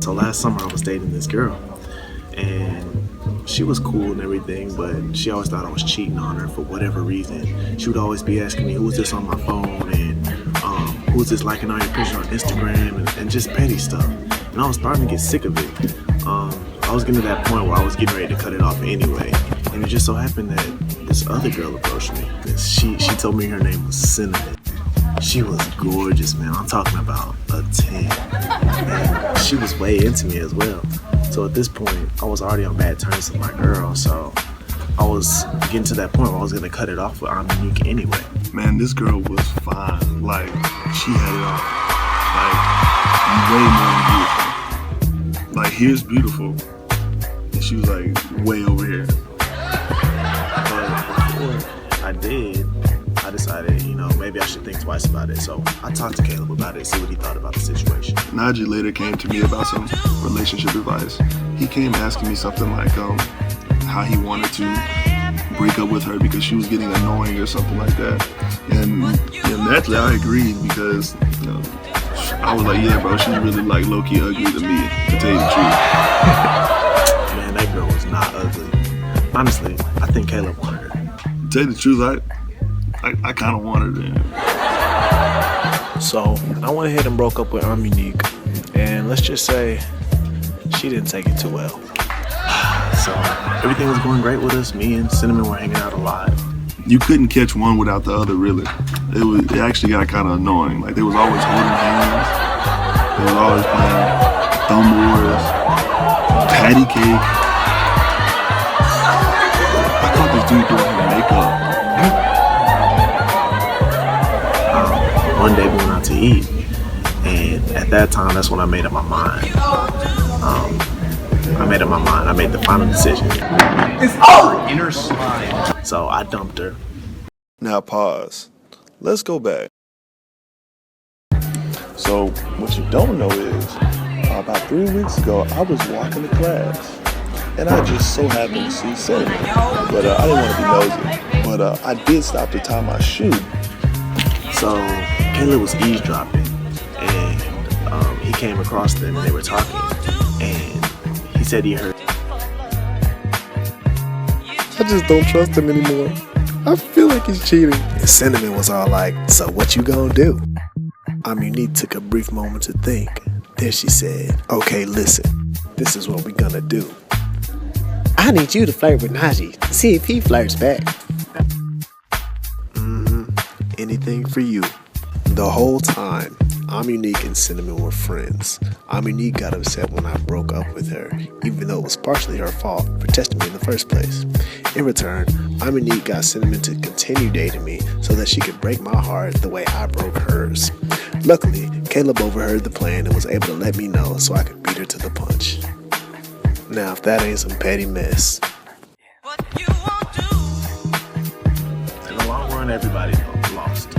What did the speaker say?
So last summer I was dating this girl, and she was cool and everything, but she always thought I was cheating on her for whatever reason. She would always be asking me, who's this on my phone, and who's this liking all your pictures on Instagram, and just petty stuff. And I was starting to get sick of it. I was getting to that point where I was getting ready to cut it off anyway. And it just so happened that this other girl approached me. She told me her name was Cinnamon. She was gorgeous, man. I'm talking about a 10. And she was way into me as well. So at this point, I was already on bad terms with my girl. So I was getting to that point where I was gonna cut it off with Aminique anyway. Man, this girl was fine. Like, she had it all. Like, way more than beautiful. Like, here's beautiful. And she was like, way over here. But before I did, I decided, maybe I should think twice about it. So I talked to Caleb about it, see what he thought about the situation. Najee later came to me about some relationship advice. He came asking me something like how he wanted to break up with her because she was getting annoying or something like that. And naturally I agreed because I was like, yeah, bro, she's really like low-key ugly to me, to tell you the truth. Man, that girl was not ugly. Honestly, I think Caleb wanted her. To tell you the truth, I kind of wanted her. So I went ahead and broke up with Aminique, and let's just say she didn't take it too well. So everything was going great with us. Me and Cinnamon were hanging out a lot. You couldn't catch one without the other, really. It actually got kind of annoying. Like, they was always holding hands. They was always playing thumb wars, patty cake. I caught this dude doing her makeup. One day we went out to eat, and at that time, that's when I made up my mind. I made the final decision. It's all inner slime. So I dumped her. Now pause. Let's go back. So what you don't know is, about 3 weeks ago, I was walking to class, and I just so happened to see Cinnamon. But I didn't want to be nosy. But I did stop to tie my shoe. So Caleb was eavesdropping, and he came across them, and they were talking, and he said he heard. I just don't trust him anymore. I feel like he's cheating. And Cinnamon was all like, so what you gonna do? Aminique took a brief moment to think. Then she said, okay, listen, this is what we're gonna do. I need you to flirt with Najee, see if he flirts back. Anything for you. The whole time, Aminique and Cinnamon were friends. Aminique got upset when I broke up with her, even though it was partially her fault for testing me in the first place. In return, Aminique got Cinnamon to continue dating me so that she could break my heart the way I broke hers. Luckily, Caleb overheard the plan and was able to let me know so I could beat her to the punch. Now, if that ain't some petty mess. In the long run, everybody lost.